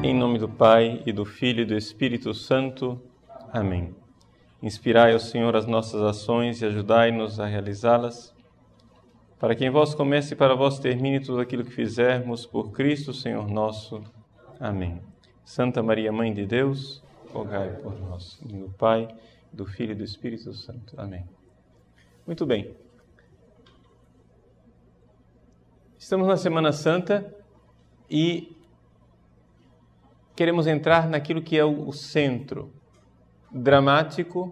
Em nome do Pai, e do Filho e do Espírito Santo. Amém. Inspirai, ó Senhor, as nossas ações e ajudai-nos a realizá-las, para que em vós comece e para vós termine tudo aquilo que fizermos, por Cristo, Senhor nosso. Amém. Santa Maria, Mãe de Deus, rogai por nós. Em nome do Pai, do Filho e do Espírito Santo. Amém. Muito bem. Estamos na Semana Santa e queremos entrar naquilo que é o centro dramático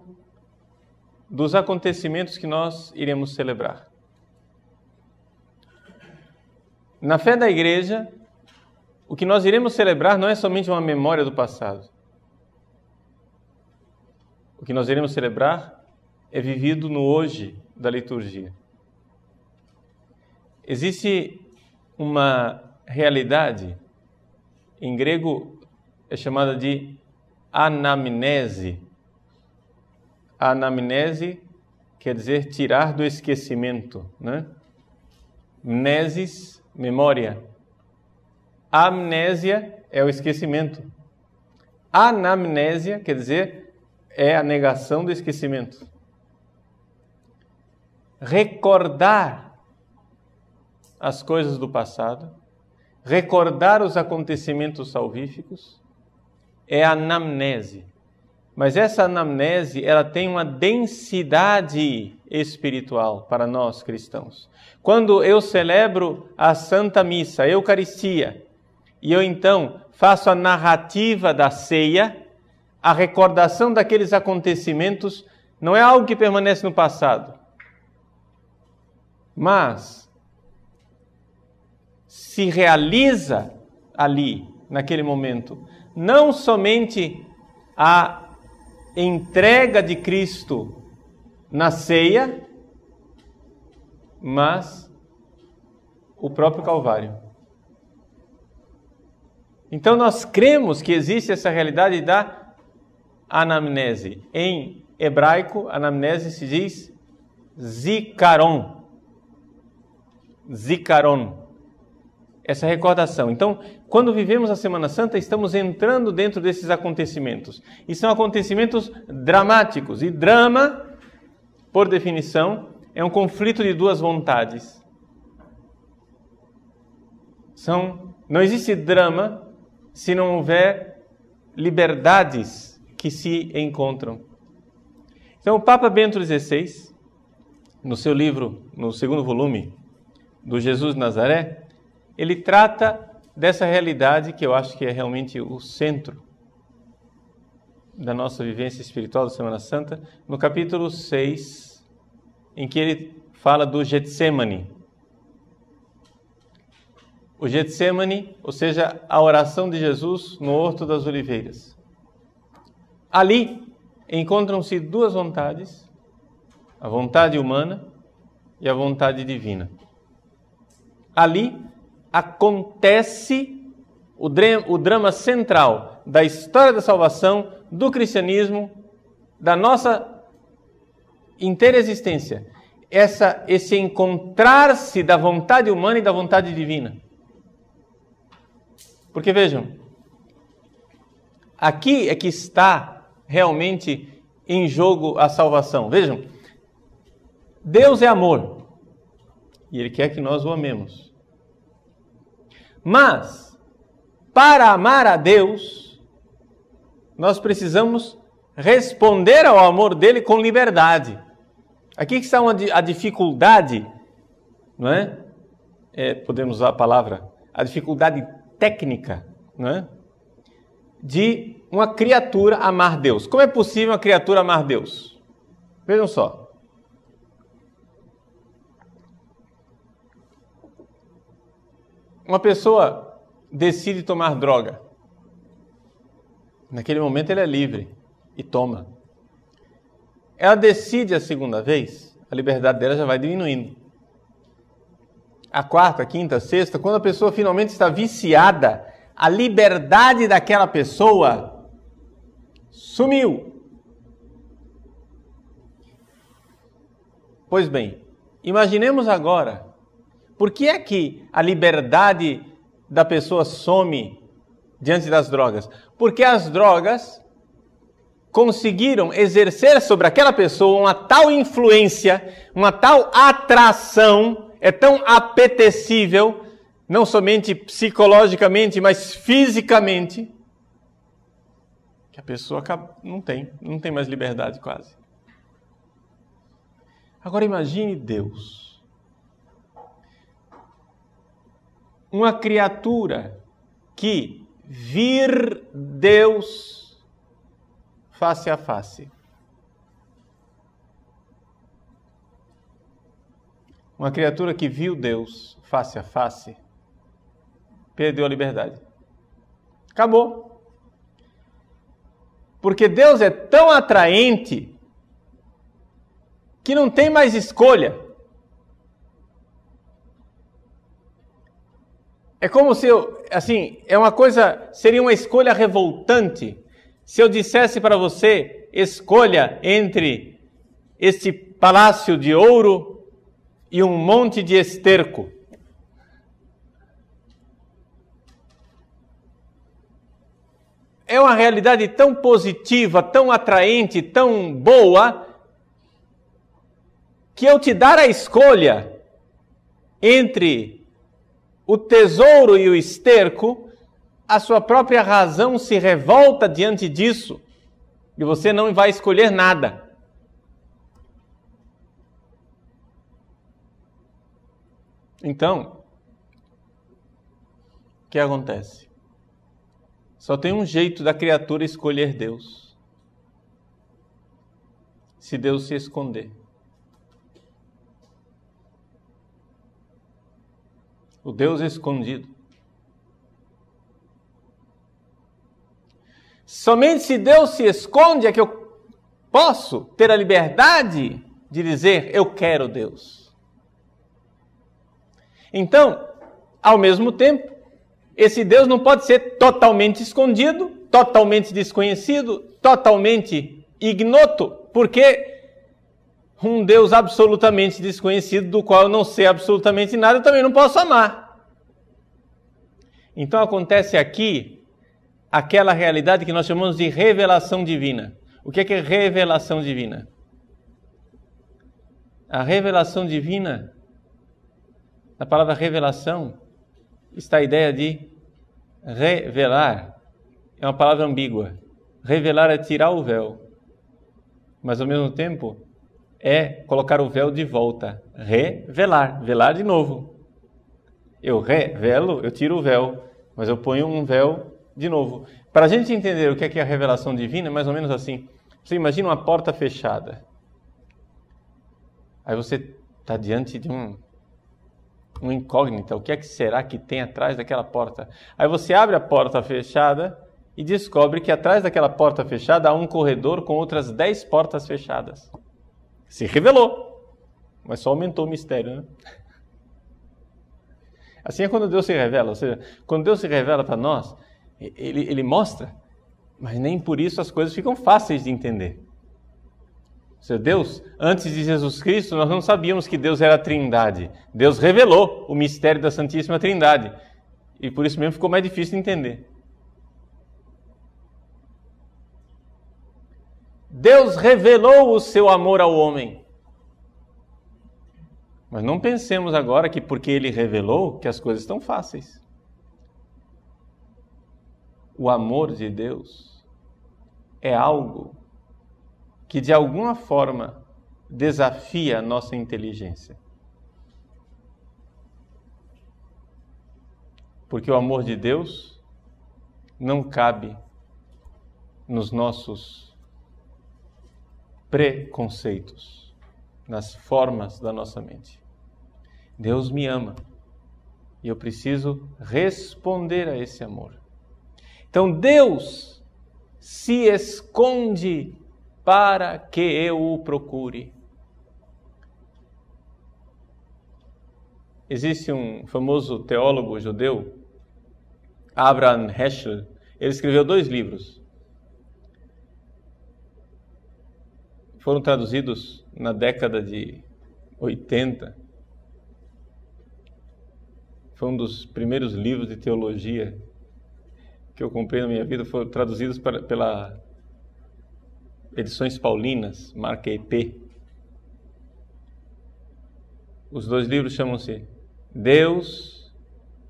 dos acontecimentos que nós iremos celebrar. Na fé da Igreja, o que nós iremos celebrar não é somente uma memória do passado. O que nós iremos celebrar é vivido no hoje da liturgia. Existe uma realidade, em grego é chamada de anamnese. A anamnese quer dizer tirar do esquecimento, né? Mnesis, memória. Amnésia é o esquecimento. Anamnésia quer dizer é a negação do esquecimento. Recordar as coisas do passado, recordar os acontecimentos salvíficos, é a anamnese. Mas essa anamnese, ela tem uma densidade espiritual para nós cristãos. Quando eu celebro a Santa Missa, a Eucaristia, e eu então faço a narrativa da ceia, a recordação daqueles acontecimentos não é algo que permanece no passado, mas se realiza ali, naquele momento, não somente a entrega de Cristo na ceia, mas o próprio Calvário. Então nós cremos que existe essa realidade da anamnese. Em hebraico, anamnese se diz zikaron. Zikaron. Essa recordação. Então, quando vivemos a Semana Santa, estamos entrando dentro desses acontecimentos. E são acontecimentos dramáticos. E drama, por definição, é um conflito de duas vontades. Não existe drama se não houver liberdades que se encontram. Então, o Papa Bento XVI, no seu livro, no segundo volume, do Jesus de Nazaré, ele trata dessa realidade que eu acho que é realmente o centro da nossa vivência espiritual da Semana Santa, no capítulo 6, em que ele fala do Getsemane. O Getsemane, ou seja, a oração de Jesus no Horto das Oliveiras. Ali encontram-se duas vontades, a vontade humana e a vontade divina. Ali acontece o drama central da história da salvação, do cristianismo, da nossa inteira existência. Esse encontrar-se da vontade humana e da vontade divina. Porque vejam, aqui é que está realmente em jogo a salvação. Vejam, Deus é amor e Ele quer que nós o amemos. Mas, para amar a Deus, nós precisamos responder ao amor dele com liberdade. Aqui que está a dificuldade, não é? Podemos usar a palavra, a dificuldade técnica, não é? De uma criatura amar Deus. Como é possível uma criatura amar Deus? Vejam só. Uma pessoa decide tomar droga. Naquele momento ele é livre e toma. Ela decide a segunda vez, a liberdade dela já vai diminuindo. A quarta, a quinta, a sexta, quando a pessoa finalmente está viciada, a liberdade daquela pessoa sumiu. Pois bem, imaginemos agora, por que é que a liberdade da pessoa some diante das drogas? Porque as drogas conseguiram exercer sobre aquela pessoa uma tal influência, uma tal atração, é tão apetecível, não somente psicologicamente, mas fisicamente, que a pessoa não tem mais liberdade quase. Agora imagine Deus. Uma criatura que vir Deus face a face. Uma criatura que viu Deus face a face, perdeu a liberdade. Acabou. Porque Deus é tão atraente que não tem mais escolha. É como se seria uma escolha revoltante se eu dissesse para você, escolha entre este palácio de ouro e um monte de esterco. É uma realidade tão positiva, tão atraente, tão boa, que eu te dar a escolha entre o tesouro e o esterco, a sua própria razão se revolta diante disso e você não vai escolher nada. Então, o que acontece? Só tem um jeito da criatura escolher Deus: se Deus se esconder. O Deus escondido. Somente se Deus se esconde é que eu posso ter a liberdade de dizer, eu quero Deus. Então, ao mesmo tempo, esse Deus não pode ser totalmente escondido, totalmente desconhecido, totalmente ignoto, porque um Deus absolutamente desconhecido, do qual eu não sei absolutamente nada, eu também não posso amar. Então acontece aqui aquela realidade que nós chamamos de revelação divina. O que é revelação divina? A revelação divina, na palavra revelação, está a ideia de revelar. É uma palavra ambígua. Revelar é tirar o véu, mas ao mesmo tempo é colocar o véu de volta. Revelar, velar de novo. Eu revelo, eu tiro o véu, mas eu ponho um véu de novo. Para a gente entender o que é a revelação divina, é mais ou menos assim. Você imagina uma porta fechada. Aí você está diante de uma incógnita. O que é que será que tem atrás daquela porta? Aí você abre a porta fechada e descobre que atrás daquela porta fechada há um corredor com outras 10 portas fechadas. Se revelou, mas só aumentou o mistério, né? Assim é quando Deus se revela. Ou seja, quando Deus se revela para nós, Ele mostra, mas nem por isso as coisas ficam fáceis de entender. Ou seja, Deus, antes de Jesus Cristo, nós não sabíamos que Deus era a Trindade. Deus revelou o mistério da Santíssima Trindade. E por isso mesmo ficou mais difícil de entender. Deus revelou o seu amor ao homem. Mas não pensemos agora que porque Ele revelou, que as coisas estão fáceis. O amor de Deus é algo que de alguma forma desafia a nossa inteligência. Porque o amor de Deus não cabe nos nossos preconceitos, nas formas da nossa mente. Deus me ama e eu preciso responder a esse amor. Então Deus se esconde para que eu o procure. Existe um famoso teólogo judeu Abraham Heschel, ele escreveu 2 livros. Foram traduzidos na década de 80. Foi um dos primeiros livros de teologia que eu comprei na minha vida. Foram traduzidos pela Edições Paulinas, marca EP. Os 2 livros chamam-se Deus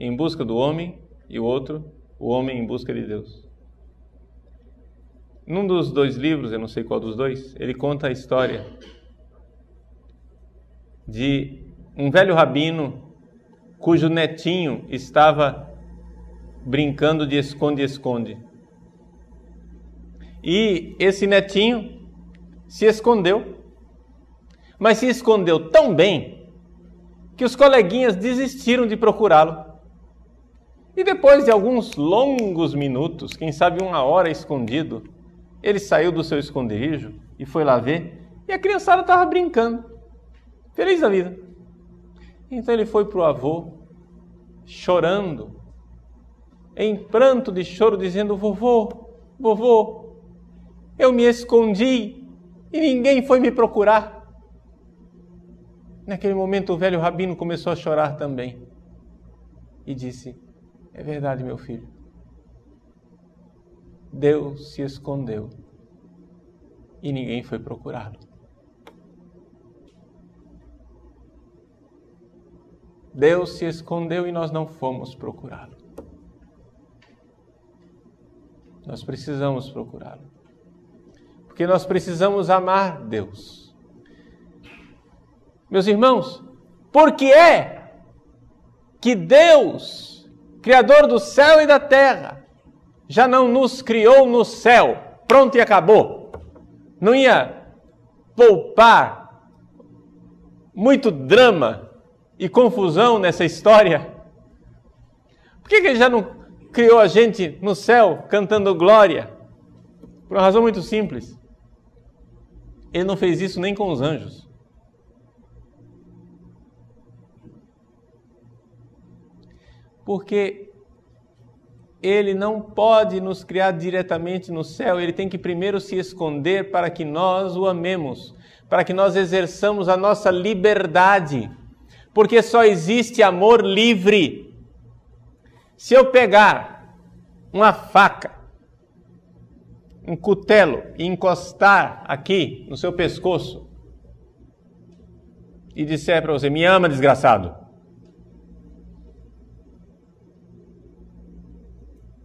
em busca do homem e o outro, O homem em busca de Deus. Num dos 2 livros, eu não sei qual dos 2, ele conta a história de um velho rabino cujo netinho estava brincando de esconde-esconde. E esse netinho se escondeu, mas se escondeu tão bem que os coleguinhas desistiram de procurá-lo. E depois de alguns longos minutos, quem sabe 1 hora escondido, ele saiu do seu esconderijo e foi lá ver, e a criançada estava brincando, feliz da vida. Então ele foi para o avô, chorando, em pranto de choro, dizendo: vovô, eu me escondi e ninguém foi me procurar. Naquele momento o velho rabino começou a chorar também e disse: é verdade, meu filho. Deus se escondeu e ninguém foi procurá-lo. Deus se escondeu e nós não fomos procurá-lo. Nós precisamos procurá-lo. Porque nós precisamos amar Deus. Meus irmãos, por que é que Deus, Criador do céu e da terra, já não nos criou no céu, pronto e acabou? Não ia poupar muito drama e confusão nessa história? Por que Ele já não criou a gente no céu cantando glória? Por uma razão muito simples. Ele não fez isso nem com os anjos. Porque Ele não pode nos criar diretamente no céu. Ele tem que primeiro se esconder para que nós o amemos, para que nós exerçamos a nossa liberdade. Porque só existe amor livre. Se eu pegar uma faca, um cutelo e encostar aqui no seu pescoço e disser para você: me ama, desgraçado.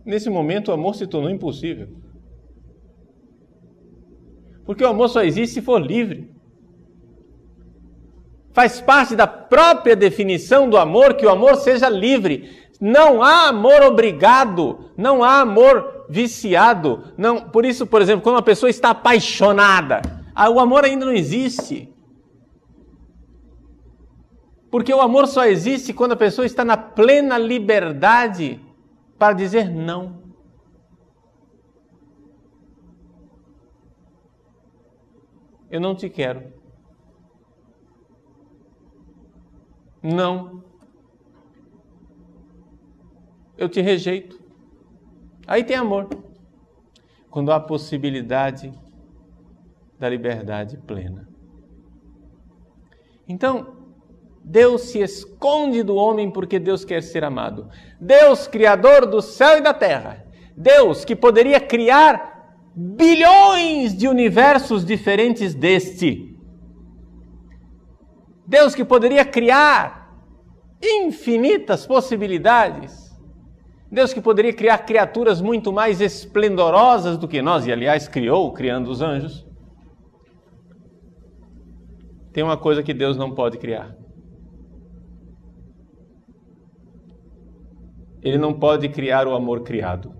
Nesse momento o amor se tornou impossível. Porque o amor só existe se for livre. Faz parte da própria definição do amor que o amor seja livre. Não há amor obrigado, não há amor viciado. Não, por isso, por exemplo, quando uma pessoa está apaixonada, o amor ainda não existe. Porque o amor só existe quando a pessoa está na plena liberdade para dizer não. Eu não te quero. Não. Eu te rejeito. Aí tem amor. Quando há possibilidade da liberdade plena. Então, Deus se esconde do homem porque Deus quer ser amado. Deus, Criador do céu e da terra. Deus que poderia criar bilhões de universos diferentes deste. Deus que poderia criar infinitas possibilidades. Deus que poderia criar criaturas muito mais esplendorosas do que nós, e aliás criou, criando os anjos. Tem uma coisa que Deus não pode criar. Ele não pode criar o amor criado.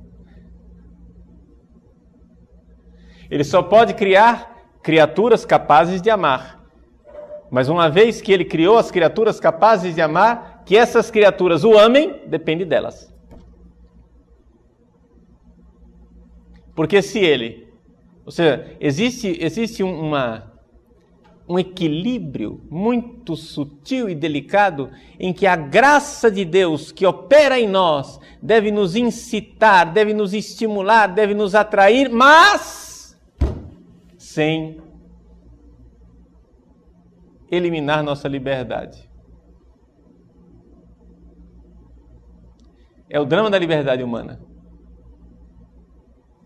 Ele só pode criar criaturas capazes de amar. Mas uma vez que ele criou as criaturas capazes de amar, que essas criaturas o amem, depende delas. Porque se ele... Ou seja, existe um um equilíbrio muito sutil e delicado em que a graça de Deus que opera em nós deve nos incitar, deve nos estimular, deve nos atrair, mas sem eliminar nossa liberdade. É o drama da liberdade humana.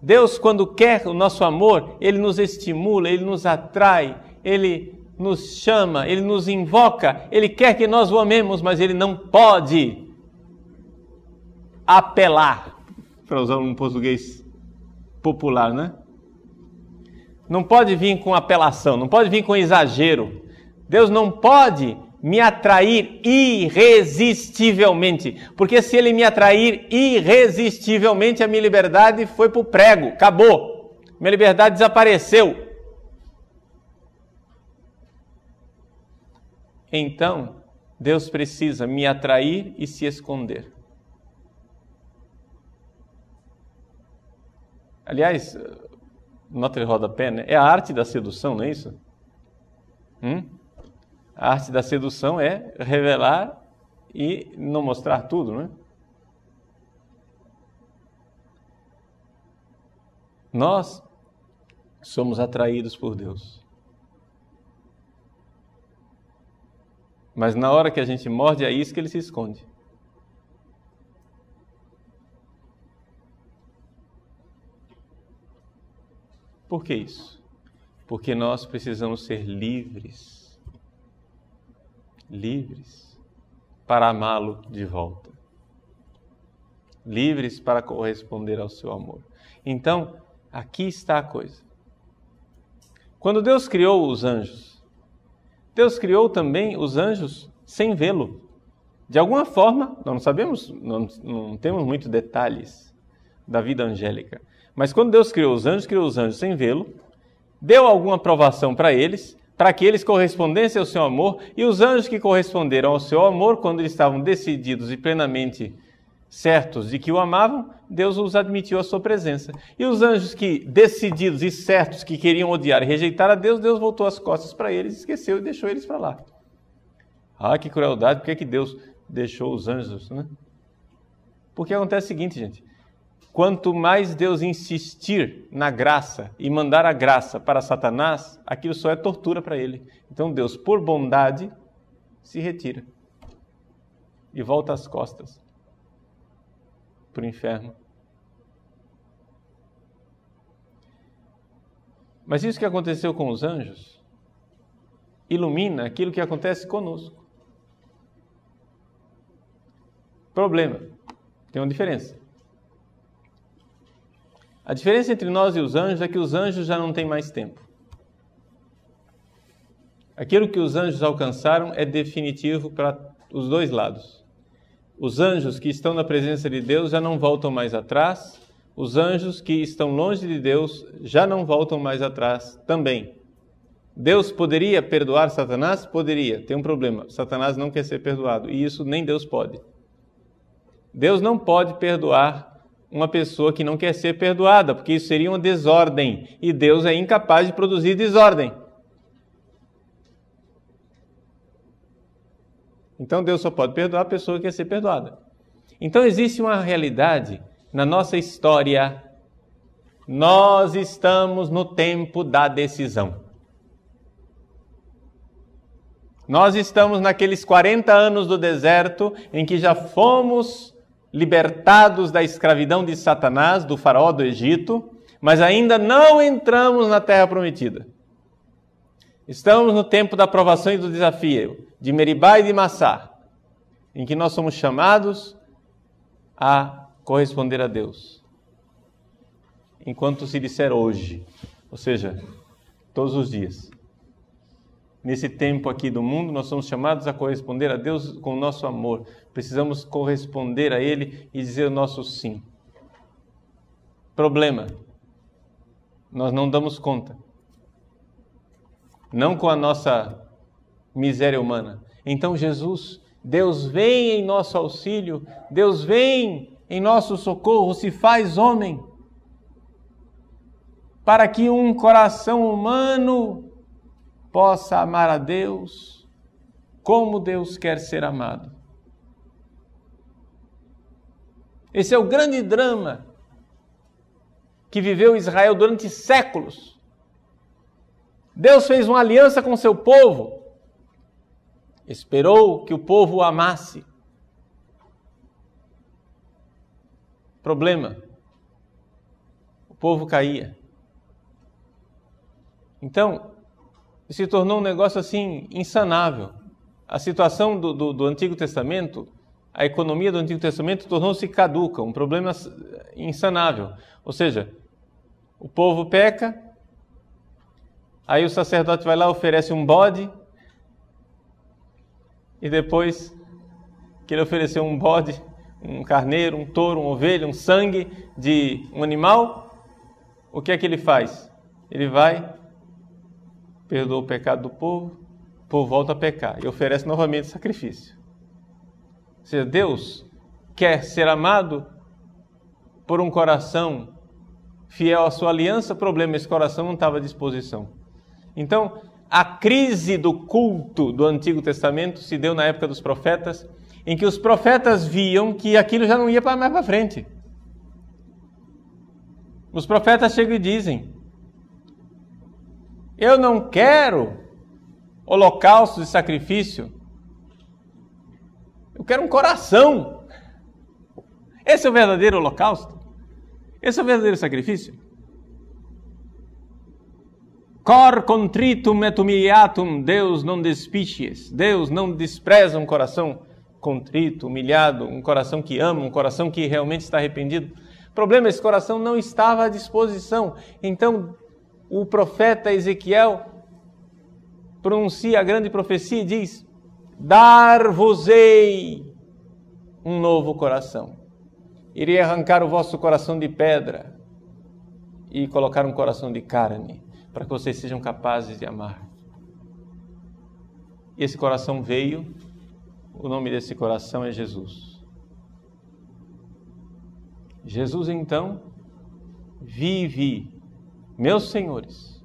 Deus, quando quer o nosso amor, Ele nos estimula, Ele nos atrai, Ele nos chama, Ele nos invoca, Ele quer que nós o amemos, mas Ele não pode apelar, para usar um português popular, né? Não pode vir com apelação, não pode vir com exagero. Deus não pode me atrair irresistivelmente, porque se Ele me atrair irresistivelmente, a minha liberdade foi para o prego, acabou, minha liberdade desapareceu. Então, Deus precisa me atrair e se esconder. Aliás, nota de rodapé, né? É a arte da sedução, não é isso? A arte da sedução é revelar e não mostrar tudo, não é? Nós somos atraídos por Deus. Mas na hora que a gente morde a isca, Ele se esconde. Por que isso? Porque nós precisamos ser livres. Livres para amá-lo de volta. Livres para corresponder ao seu amor. Então, aqui está a coisa. Quando Deus criou os anjos, Deus criou também os anjos sem vê-lo. De alguma forma, nós não sabemos, não temos muitos detalhes da vida angélica. Mas quando Deus criou os anjos sem vê-lo, deu alguma aprovação para eles, para que eles correspondessem ao seu amor, e os anjos que corresponderam ao seu amor, quando eles estavam decididos e plenamente certos de que o amavam, Deus os admitiu à sua presença. E os anjos que, decididos e certos, que queriam odiar e rejeitar a Deus, Deus voltou as costas para eles, esqueceu e deixou eles para lá. Ah, que crueldade, por que Deus deixou os anjos, né? Porque acontece o seguinte, gente, quanto mais Deus insistir na graça e mandar a graça para Satanás, aquilo só é tortura para ele. Então Deus, por bondade, se retira e volta as costas para o inferno. Mas isso que aconteceu com os anjos ilumina aquilo que acontece conosco. Problema, tem uma diferença. A diferença entre nós e os anjos é que os anjos já não têm mais tempo. Aquilo que os anjos alcançaram é definitivo para os dois lados. Os anjos que estão na presença de Deus já não voltam mais atrás. Os anjos que estão longe de Deus já não voltam mais atrás também. Deus poderia perdoar Satanás? Poderia. Tem um problema. Satanás não quer ser perdoado. E isso nem Deus pode. Deus não pode perdoar uma pessoa que não quer ser perdoada, porque isso seria uma desordem. E Deus é incapaz de produzir desordem. Então Deus só pode perdoar a pessoa que quer ser perdoada. Então existe uma realidade na nossa história. Nós estamos no tempo da decisão. Nós estamos naqueles 40 anos do deserto em que já fomos libertados da escravidão de Satanás, do faraó do Egito, mas ainda não entramos na terra prometida. Estamos no tempo da provação e do desafio, de Meribá e de Massá, em que nós somos chamados a corresponder a Deus. Enquanto se disser hoje, ou seja, todos os dias. Nesse tempo aqui do mundo, nós somos chamados a corresponder a Deus com o nosso amor. Precisamos corresponder a Ele e dizer o nosso sim. Problema, nós não damos conta. Não com a nossa miséria humana. Então Jesus, Deus vem em nosso auxílio, Deus vem em nosso socorro, se faz homem, para que um coração humano possa amar a Deus como Deus quer ser amado. Esse é o grande drama que viveu Israel durante séculos. Deus fez uma aliança com seu povo, esperou que o povo o amasse. Problema: o povo caía. Então, se tornou um negócio assim insanável. A situação do Antigo Testamento, a economia do Antigo Testamento tornou-se caduca, um problema insanável. Ou seja, o povo peca, aí o sacerdote vai lá, oferece um bode, e depois que ele ofereceu um bode, um carneiro, um touro, uma ovelha, um sangue de um animal, o que é que ele faz? Ele vai, perdoa o pecado do povo, o povo volta a pecar e oferece novamente sacrifício. Ou seja, Deus quer ser amado por um coração fiel à sua aliança. O problema, esse coração não estava à disposição. Então, a crise do culto do Antigo Testamento se deu na época dos profetas, em que os profetas viam que aquilo já não ia mais para frente. Os profetas chegam e dizem: eu não quero holocausto de sacrifício, eu quero um coração. Esse é o verdadeiro holocausto? Esse é o verdadeiro sacrifício? Cor contritum et humiliatum, Deus não despicies. Deus não despreza um coração contrito, humilhado, um coração que ama, um coração que realmente está arrependido. O problema, esse coração não estava à disposição. Então, o profeta Ezequiel pronuncia a grande profecia e diz: dar-vos-ei um novo coração. Irei arrancar o vosso coração de pedra e colocar um coração de carne, para que vocês sejam capazes de amar. E esse coração veio, o nome desse coração é Jesus. Jesus, então, vive, meus senhores,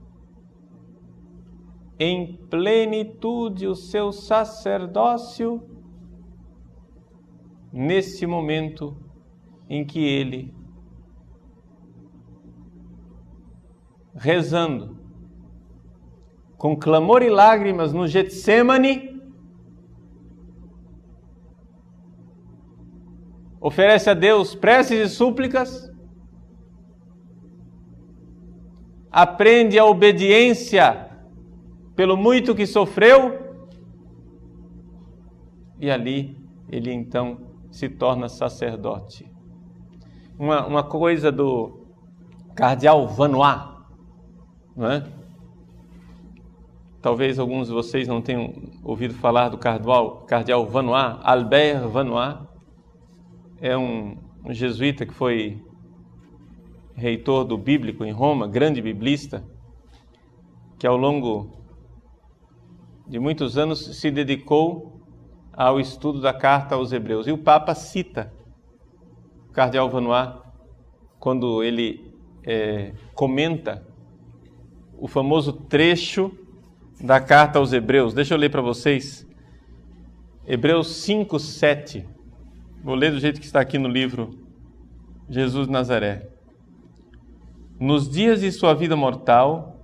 em plenitude o seu sacerdócio, nesse momento em que ele, rezando, com clamor e lágrimas no Getsêmani, oferece a Deus preces e súplicas, aprende a obediência pelo muito que sofreu, e ali ele então se torna sacerdote. Uma coisa do cardeal Vanois, não é? Talvez alguns de vocês não tenham ouvido falar do cardeal Vanois, Albert Vanois. É um jesuíta que foi reitor do Bíblico em Roma, grande biblista, que ao longo de muitos anos se dedicou ao estudo da carta aos Hebreus. E o Papa cita o cardeal Vanois quando ele comenta o famoso trecho da carta aos Hebreus. Deixa eu ler para vocês. Hebreus 5:7. Vou ler do jeito que está aqui no livro Jesus de Nazaré. Nos dias de sua vida mortal,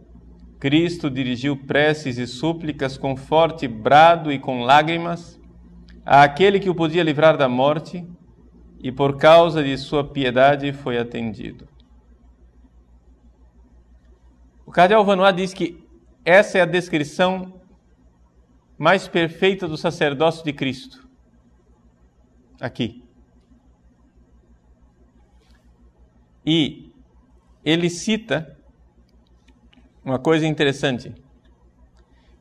Cristo dirigiu preces e súplicas com forte brado e com lágrimas àquele que o podia livrar da morte, e por causa de sua piedade foi atendido. O cardeal Vanois diz que essa é a descrição mais perfeita do sacerdócio de Cristo. Aqui. E ele cita uma coisa interessante,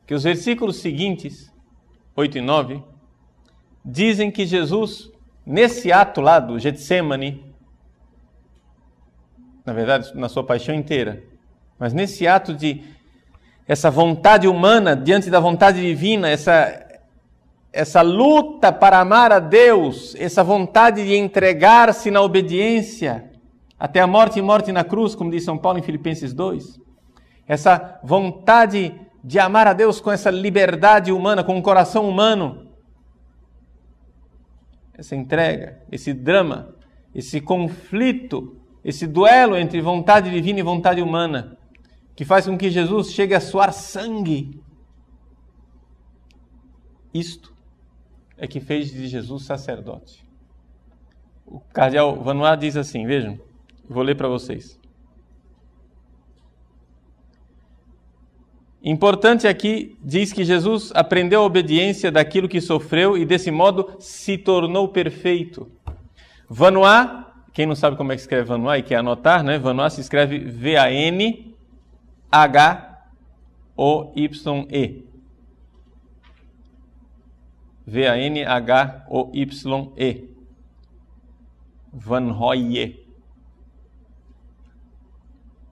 que os versículos seguintes, 8 e 9, dizem que Jesus, nesse ato lá do Getsêmani, na verdade, na sua paixão inteira, mas nesse ato de essa vontade humana diante da vontade divina, essa luta para amar a Deus, essa vontade de entregar-se na obediência até a morte e morte na cruz, como diz São Paulo em Filipenses 2, essa vontade de amar a Deus com essa liberdade humana, com um coração humano. Essa entrega, esse drama, esse conflito, esse duelo entre vontade divina e vontade humana, que faz com que Jesus chegue a suar sangue. Isto é que fez de Jesus sacerdote. O cardeal Vanois diz assim, vejam, vou ler para vocês. Importante aqui, diz que Jesus aprendeu a obediência daquilo que sofreu e desse modo se tornou perfeito. Vanois, quem não sabe como é que escreve Vanois e quer anotar, né? Vanois se escreve V-A-N-H-O-Y-E. V-A-N-H-O-Y-E. Vanois.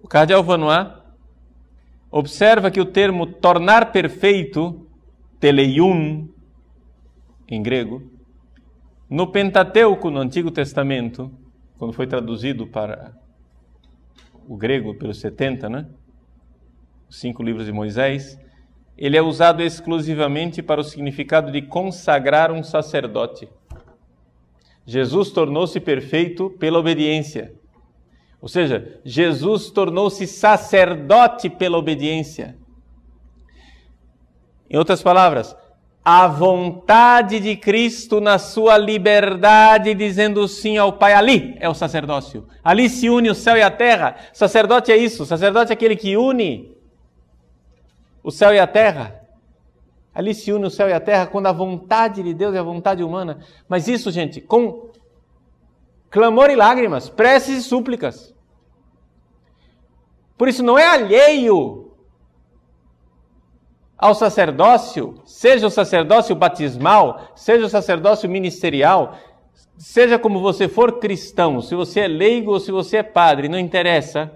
O cardeal Vanois observa que o termo tornar perfeito, teleion, em grego, no Pentateuco, no Antigo Testamento, quando foi traduzido para o grego pelos 70, né? Os 5 livros de Moisés, ele é usado exclusivamente para o significado de consagrar um sacerdote. Jesus tornou-se perfeito pela obediência. Ou seja, Jesus tornou-se sacerdote pela obediência. Em outras palavras, a vontade de Cristo na sua liberdade, dizendo sim ao Pai, ali é o sacerdócio. Ali se une o céu e a terra. Sacerdote é isso, sacerdote é aquele que une o céu e a terra. Ali se une o céu e a terra quando a vontade de Deus é a vontade humana. Mas isso, gente, com clamor e lágrimas, preces e súplicas. Por isso não é alheio ao sacerdócio, seja o sacerdócio batismal, seja o sacerdócio ministerial, seja como você for cristão, se você é leigo ou se você é padre, não interessa.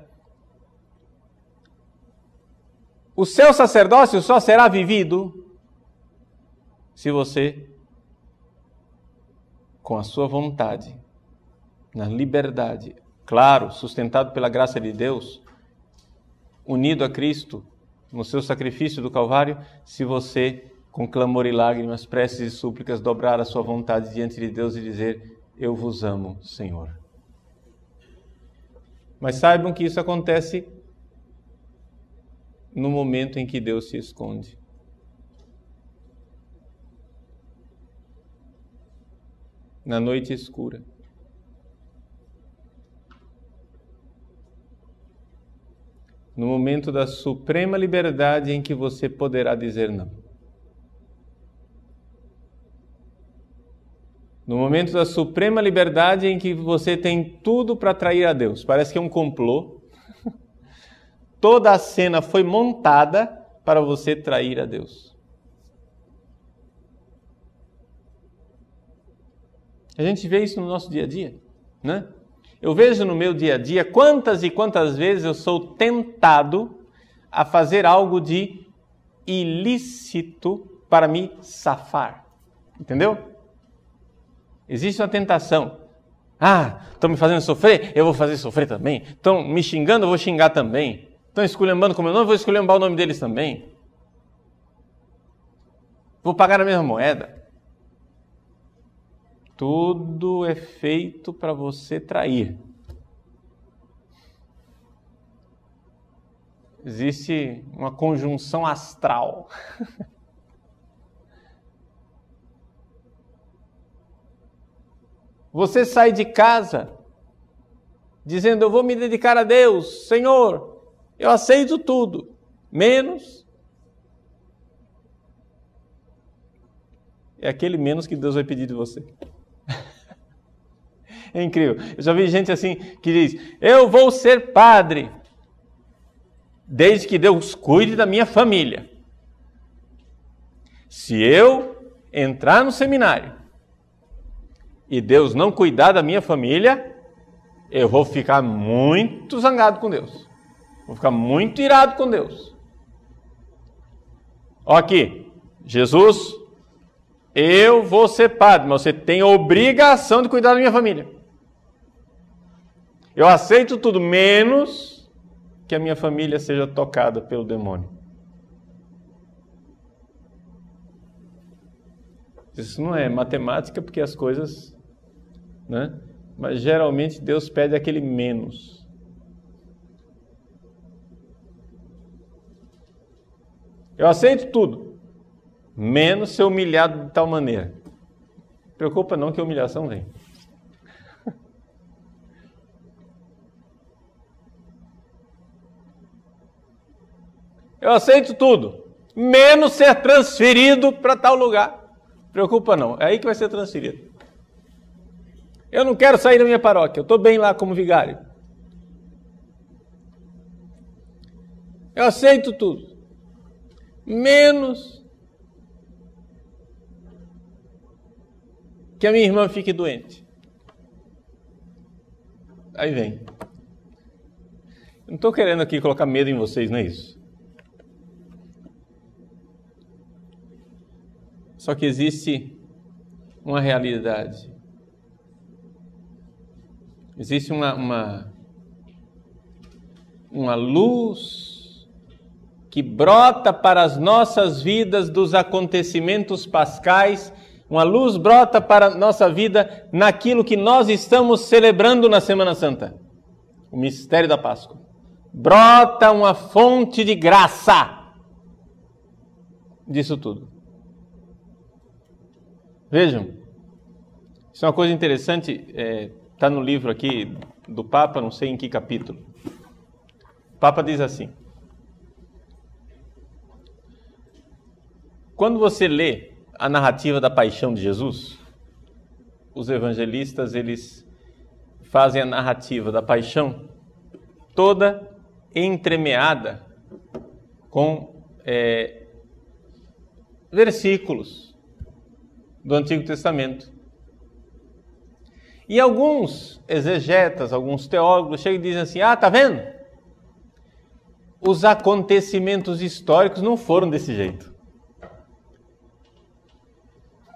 O seu sacerdócio só será vivido se você, com a sua vontade, na liberdade, claro, sustentado pela graça de Deus, unido a Cristo, no seu sacrifício do Calvário, se você, com clamor e lágrimas, preces e súplicas, dobrar a sua vontade diante de Deus e dizer, eu vos amo, Senhor. Mas saibam que isso acontece no momento em que Deus se esconde. Na noite escura. No momento da suprema liberdade em que você poderá dizer não. No momento da suprema liberdade em que você tem tudo para trair a Deus. Parece que é um complô. Toda a cena foi montada para você trair a Deus. A gente vê isso no nosso dia a dia, né? Eu vejo no meu dia a dia quantas e quantas vezes eu sou tentado a fazer algo de ilícito para me safar. Entendeu? Existe uma tentação. Ah, estão me fazendo sofrer? Eu vou fazer sofrer também. Estão me xingando? Eu vou xingar também. Estão esculhambando com o meu nome? Eu vou esculhambar o nome deles também. Vou pagar a mesma moeda. Tudo é feito para você trair. Existe uma conjunção astral. Você sai de casa dizendo, eu vou me dedicar a Deus, Senhor, eu aceito tudo, menos... É aquele menos que Deus vai pedir de você. É incrível. Eu já vi gente assim que diz, eu vou ser padre, desde que Deus cuide da minha família. Se eu entrar no seminário e Deus não cuidar da minha família, eu vou ficar muito zangado com Deus. Vou ficar muito irado com Deus. Ó aqui, Jesus, eu vou ser padre, mas você tem a obrigação de cuidar da minha família. Eu aceito tudo, menos que a minha família seja tocada pelo demônio. Isso não é matemática, porque as coisas, né? Mas geralmente Deus pede aquele menos. Eu aceito tudo, menos ser humilhado de tal maneira. Não preocupa não que a humilhação vem. Eu aceito tudo, menos ser transferido para tal lugar. Preocupa não, é aí que vai ser transferido. Eu não quero sair da minha paróquia, eu estou bem lá como vigário. Eu aceito tudo, menos que a minha irmã fique doente. Aí vem. Não estou querendo aqui colocar medo em vocês, não é isso? Só que existe uma realidade. Existe uma luz que brota para as nossas vidas dos acontecimentos pascais. Uma luz brota para a nossa vida naquilo que nós estamos celebrando na Semana Santa. O mistério da Páscoa. Brota uma fonte de graça disso tudo. Vejam, isso é uma coisa interessante, está no livro aqui do Papa, não sei em que capítulo. O Papa diz assim: quando você lê a narrativa da paixão de Jesus, os evangelistas, eles fazem a narrativa da paixão toda entremeada com versículos do Antigo Testamento. E alguns exegetas, alguns teólogos chegam e dizem assim: tá vendo? Os acontecimentos históricos não foram desse jeito.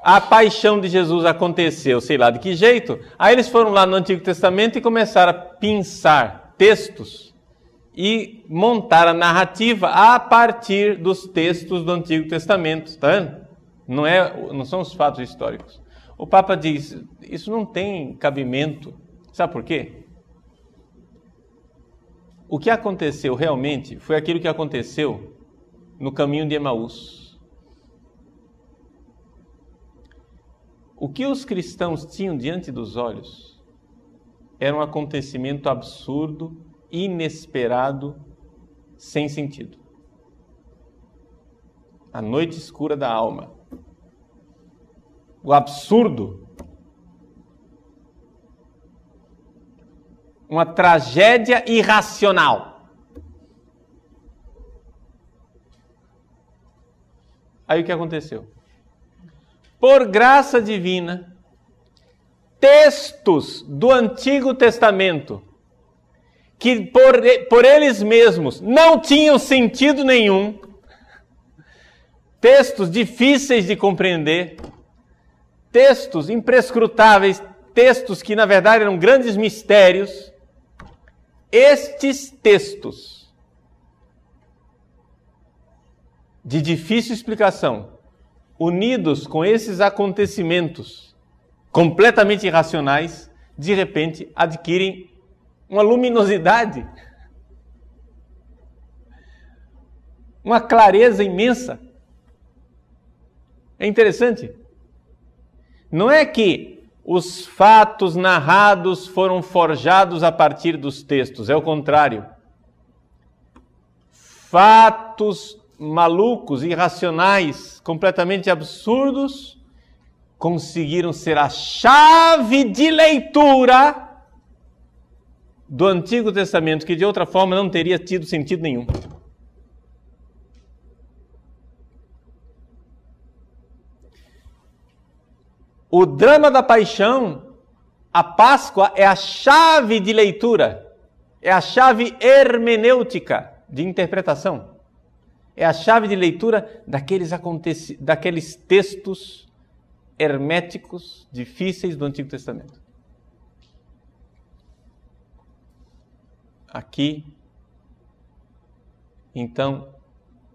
A paixão de Jesus aconteceu, sei lá de que jeito. Aí eles foram lá no Antigo Testamento e começaram a pinçar textos e montar a narrativa a partir dos textos do Antigo Testamento. Está vendo? Não são os fatos históricos. O Papa diz, isso não tem cabimento. Sabe por quê? O que aconteceu realmente foi aquilo que aconteceu no caminho de Emaús. O que os cristãos tinham diante dos olhos era um acontecimento absurdo, inesperado, sem sentido. A noite escura da alma. O absurdo. Uma tragédia irracional. Aí o que aconteceu? Por graça divina, textos do Antigo Testamento, que por eles mesmos não tinham sentido nenhum, textos difíceis de compreender, textos imprescrutáveis, textos que na verdade eram grandes mistérios, estes textos de difícil explicação, unidos com esses acontecimentos completamente irracionais, de repente adquirem uma luminosidade, uma clareza imensa. É interessante. Não é que os fatos narrados foram forjados a partir dos textos, é o contrário. Fatos malucos, irracionais, completamente absurdos, conseguiram ser a chave de leitura do Antigo Testamento, que de outra forma não teria tido sentido nenhum. O drama da paixão, a Páscoa, é a chave de leitura, é a chave hermenêutica de interpretação. É a chave de leitura daqueles textos herméticos, difíceis do Antigo Testamento. Aqui, então,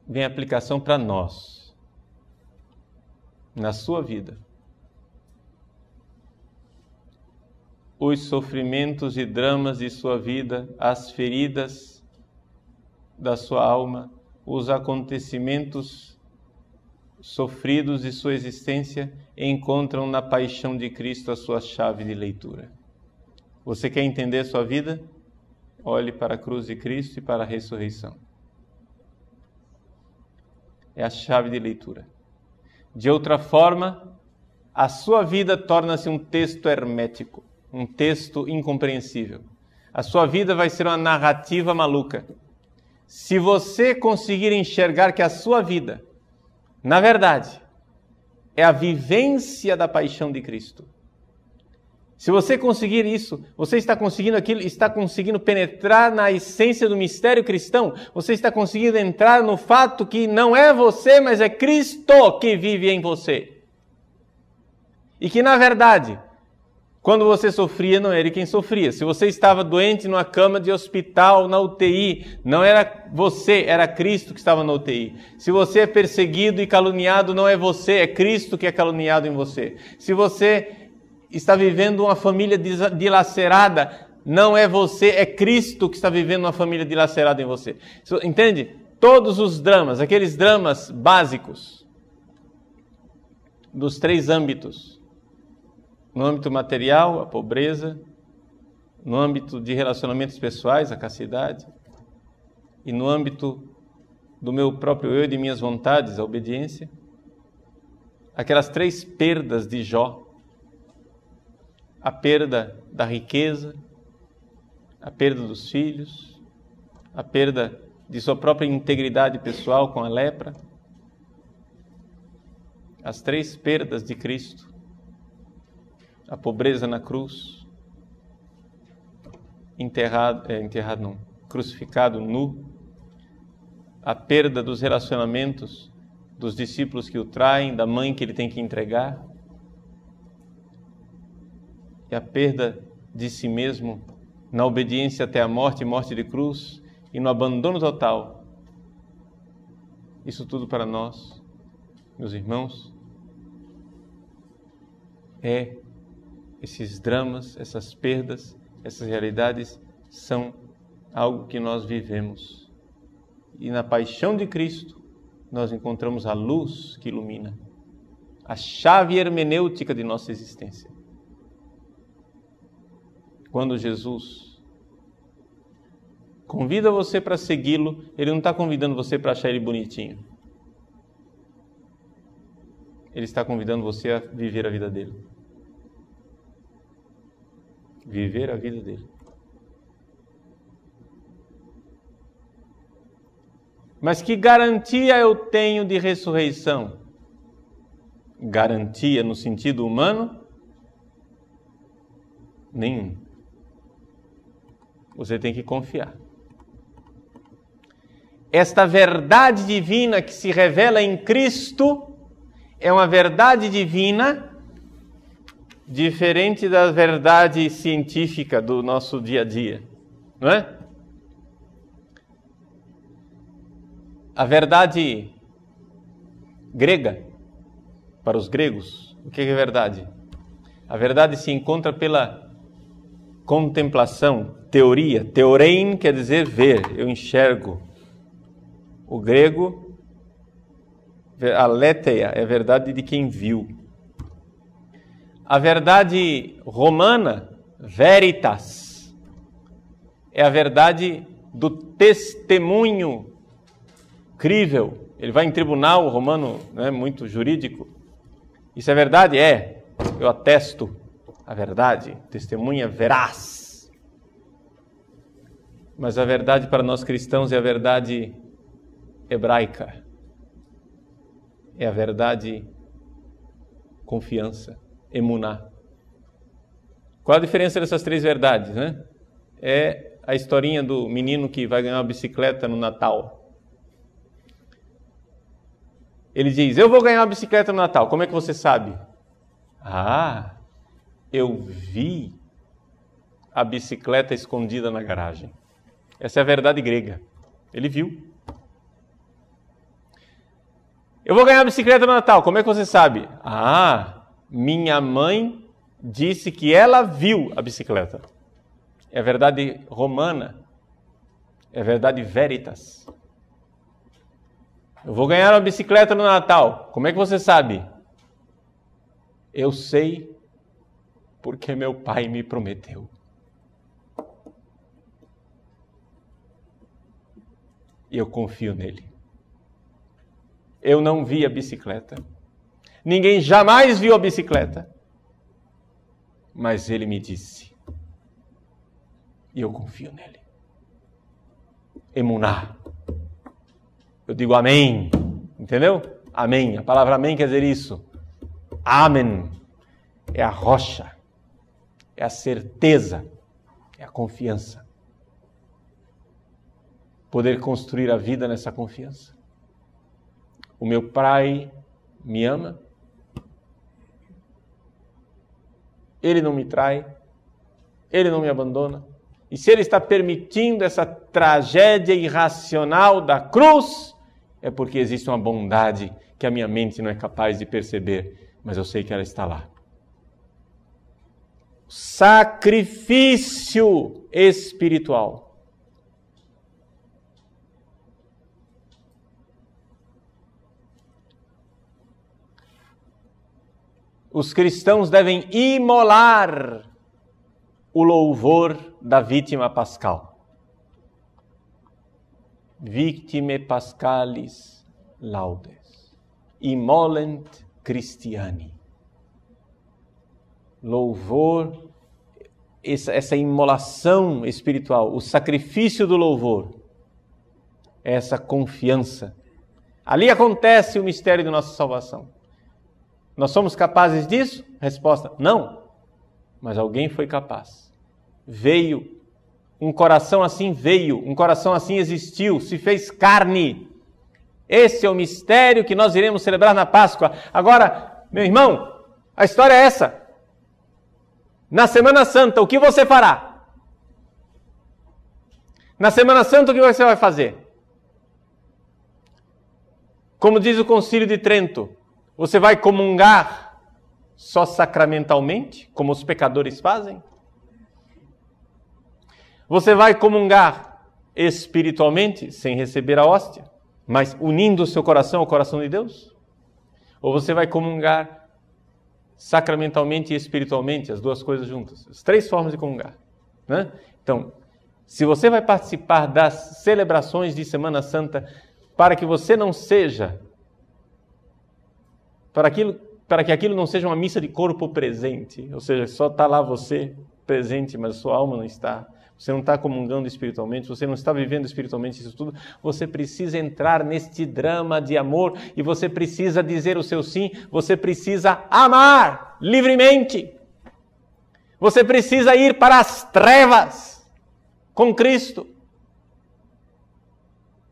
vem a aplicação para nós, na sua vida. os sofrimentos e dramas de sua vida, as feridas da sua alma, os acontecimentos sofridos de sua existência encontram na paixão de Cristo a sua chave de leitura. Você quer entender sua vida? Olhe para a cruz de Cristo e para a ressurreição. É a chave de leitura. De outra forma, a sua vida torna-se um texto hermético, um texto incompreensível. A sua vida vai ser uma narrativa maluca. Se você conseguir enxergar que a sua vida, na verdade, é a vivência da paixão de Cristo. Se você conseguir isso, você está conseguindo aquilo, está conseguindo penetrar na essência do mistério cristão, você está conseguindo entrar no fato que não é você, mas é Cristo que vive em você. E que, na verdade, quando você sofria, não era ele quem sofria. Se você estava doente numa cama de hospital, na UTI, não era você, era Cristo que estava na UTI. Se você é perseguido e caluniado, não é você, é Cristo que é caluniado em você. Se você está vivendo uma família dilacerada, não é você, é Cristo que está vivendo uma família dilacerada em você. Entende? Todos os dramas, aqueles dramas básicos dos 3 âmbitos. No âmbito material, a pobreza. No âmbito de relacionamentos pessoais, a castidade. E no âmbito do meu próprio eu e de minhas vontades, a obediência. Aquelas 3 perdas de Jó. A perda da riqueza, a perda dos filhos, a perda de sua própria integridade pessoal com a lepra. As 3 perdas de Cristo. A pobreza na cruz, crucificado nu. A perda dos relacionamentos dos discípulos que o traem, da mãe que ele tem que entregar. E a perda de si mesmo na obediência até a morte e morte de cruz e no abandono total. Isso tudo para nós, meus irmãos, esses dramas, essas perdas, essas realidades são algo que nós vivemos. E na paixão de Cristo nós encontramos a luz que ilumina, a chave hermenêutica de nossa existência. Quando Jesus convida você para segui-lo, ele não está convidando você para achar ele bonitinho. Ele está convidando você a viver a vida dele. Viver a vida dele. Mas que garantia eu tenho de ressurreição? Garantia no sentido humano? Nenhum. Você tem que confiar. Esta verdade divina que se revela em Cristo é uma verdade divina diferente da verdade científica do nosso dia a dia, não é? A verdade grega, para os gregos, o que é verdade? A verdade se encontra pela contemplação, teoria. Teorein quer dizer ver, eu enxergo. O grego, aletheia, é a verdade de quem viu. A verdade romana, veritas, é a verdade do testemunho crível. Ele vai em tribunal, o romano não é muito jurídico. Isso é verdade? É. Eu atesto a verdade, testemunha veraz. Mas a verdade para nós cristãos é a verdade hebraica. É a verdade confiança, emuná. Qual a diferença dessas 3 verdades, né? É a historinha do menino que vai ganhar uma bicicleta no Natal. Ele diz, eu vou ganhar uma bicicleta no Natal. Como é que você sabe? Eu vi a bicicleta escondida na garagem. Essa é a verdade grega. Ele viu. Eu vou ganhar a bicicleta no Natal. Como é que você sabe? Minha mãe disse que ela viu a bicicleta. É verdade romana, é verdade veritas. Eu vou ganhar uma bicicleta no Natal. Como é que você sabe? Eu sei porque meu pai me prometeu. E eu confio nele. Eu não vi a bicicleta. Ninguém jamais viu a bicicleta. Mas ele me disse. E eu confio nele. Emuná. Eu digo amém. Entendeu? Amém. A palavra amém quer dizer isso. Amém. É a rocha. É a certeza. É a confiança. Poder construir a vida nessa confiança. O meu pai me ama. Ele não me trai. Ele não me abandona. E se ele está permitindo essa tragédia irracional da cruz, é porque existe uma bondade que a minha mente não é capaz de perceber, mas eu sei que ela está lá. Sacrifício espiritual. Os cristãos devem imolar o louvor da vítima pascal. Victime pascalis laudes. Imolent Christiani. Louvor, essa imolação espiritual, o sacrifício do louvor, essa confiança. Ali acontece o mistério da nossa salvação. Nós somos capazes disso? Resposta, não. Mas alguém foi capaz. Veio. Um coração assim veio. Um coração assim existiu. Se fez carne. Esse é o mistério que nós iremos celebrar na Páscoa. Agora, meu irmão, a história é essa. Na Semana Santa, o que você fará? Na Semana Santa, o que você vai fazer? Como diz o Concílio de Trento, você vai comungar só sacramentalmente, como os pecadores fazem? Você vai comungar espiritualmente, sem receber a hóstia, mas unindo o seu coração ao coração de Deus? Ou você vai comungar sacramentalmente e espiritualmente, as duas coisas juntas? As três formas de comungar, né? Então, se você vai participar das celebrações de Semana Santa, para que você não seja... Para que aquilo não seja uma missa de corpo presente, ou seja, só está lá você presente, mas a sua alma não está. Você não está comungando espiritualmente, você não está vivendo espiritualmente isso tudo. Você precisa entrar neste drama de amor e você precisa dizer o seu sim. Você precisa amar livremente. Você precisa ir para as trevas com Cristo.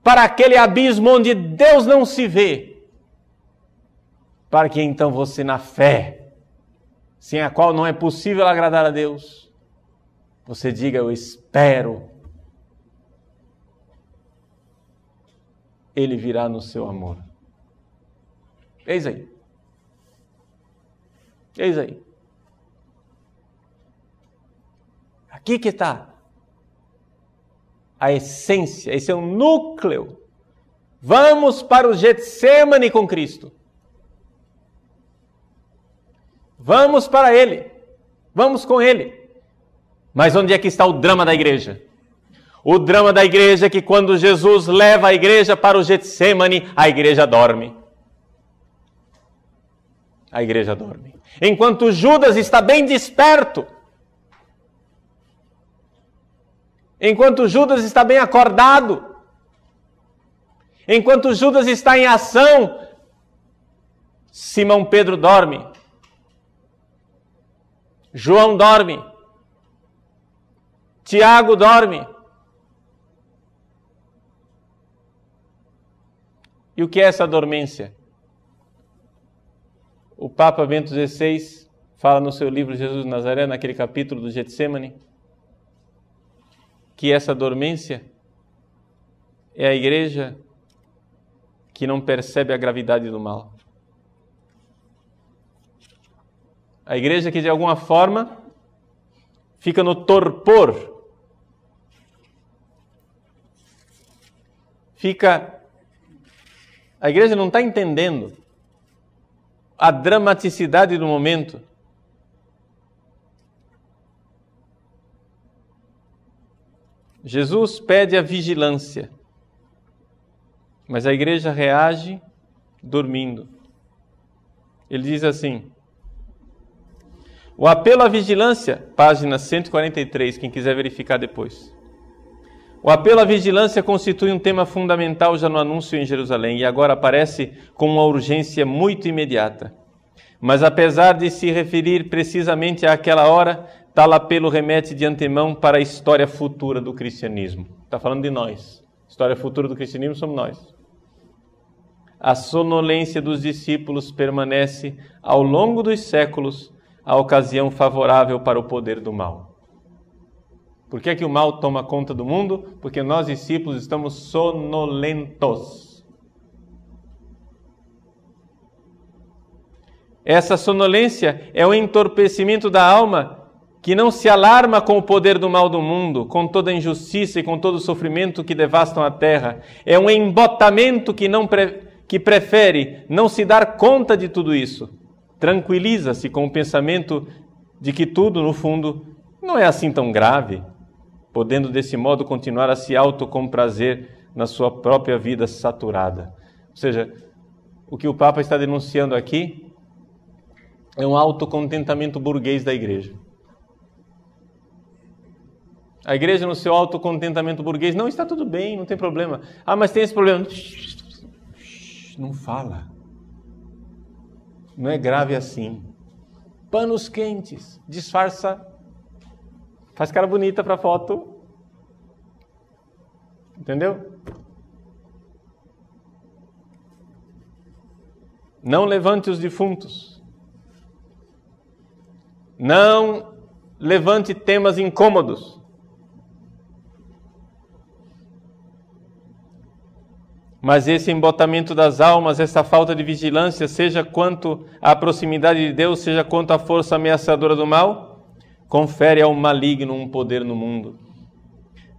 Para aquele abismo onde Deus não se vê. Para que então você, na fé, sem a qual não é possível agradar a Deus, você diga, eu espero. Ele virá no seu amor. Eis aí. Eis aí. Aqui que está a essência, esse é o núcleo. Vamos para o Getsêmani com Cristo. Vamos para Ele. Vamos com Ele. Mas onde é que está o drama da igreja? O drama da igreja é que quando Jesus leva a igreja para o Getsêmani, a igreja dorme. A igreja dorme. Enquanto Judas está bem desperto. Enquanto Judas está bem acordado. Enquanto Judas está em ação, Simão Pedro dorme. João dorme. Tiago dorme. E o que é essa dormência? O Papa Bento XVI fala no seu livro Jesus de Nazaré, naquele capítulo do Getsêmani, que essa dormência é a igreja que não percebe a gravidade do mal. A igreja que de alguma forma fica no torpor, a igreja não está entendendo a dramaticidade do momento. Jesus pede a vigilância, mas a igreja reage dormindo. Ele diz assim, o apelo à vigilância, página 143, quem quiser verificar depois. O apelo à vigilância constitui um tema fundamental já no anúncio em Jerusalém e agora aparece com uma urgência muito imediata. Mas apesar de se referir precisamente àquela hora, tal apelo remete de antemão para a história futura do cristianismo. Está falando de nós. A história futura do cristianismo somos nós. A sonolência dos discípulos permanece ao longo dos séculos a ocasião favorável para o poder do mal. Por que é que o mal toma conta do mundo? Porque nós, discípulos, estamos sonolentos. Essa sonolência é o entorpecimento da alma que não se alarma com o poder do mal do mundo, com toda a injustiça e com todo o sofrimento que devastam a terra. É um embotamento que prefere não se dar conta de tudo isso. Tranquiliza-se com o pensamento de que tudo, no fundo, não é assim tão grave, podendo desse modo continuar a se autocomprazer na sua própria vida saturada. Ou seja, o que o Papa está denunciando aqui é um autocontentamento burguês da igreja. A igreja, no seu autocontentamento burguês, não, está tudo bem, não tem problema. Ah, mas tem esse problema. Não fala. Não é grave assim. Panos quentes, disfarça, faz cara bonita para foto. Entendeu? Não levante os defuntos. Não levante temas incômodos. Mas esse embotamento das almas, essa falta de vigilância, seja quanto à proximidade de Deus, seja quanto à força ameaçadora do mal, confere ao maligno um poder no mundo.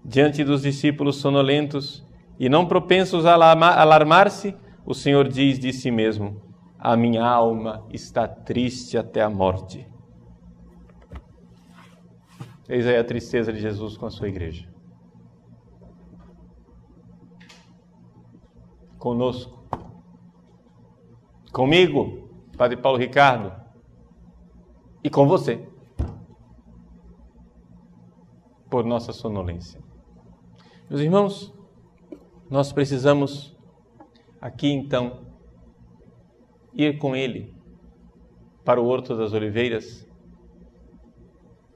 Diante dos discípulos sonolentos e não propensos a alarmar-se, o Senhor diz de si mesmo, a minha alma está triste até a morte. Eis aí a tristeza de Jesus com a sua igreja. Conosco, comigo, Padre Paulo Ricardo, e com você, por nossa sonolência. Meus irmãos, nós precisamos aqui então ir com ele para o Horto das Oliveiras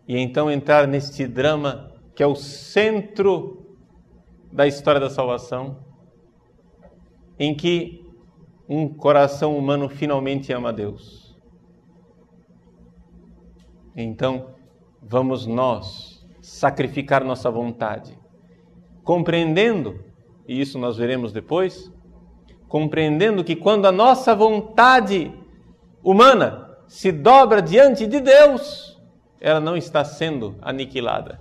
e então entrar neste drama que é o centro da história da salvação, em que um coração humano finalmente ama a Deus. Então, vamos nós sacrificar nossa vontade, compreendendo, e isso nós veremos depois, compreendendo que quando a nossa vontade humana se dobra diante de Deus, ela não está sendo aniquilada,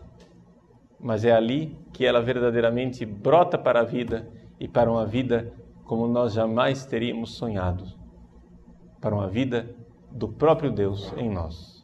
mas é ali que ela verdadeiramente brota para a vida e para uma vida como nós jamais teríamos sonhado, para uma vida do próprio Deus em nós.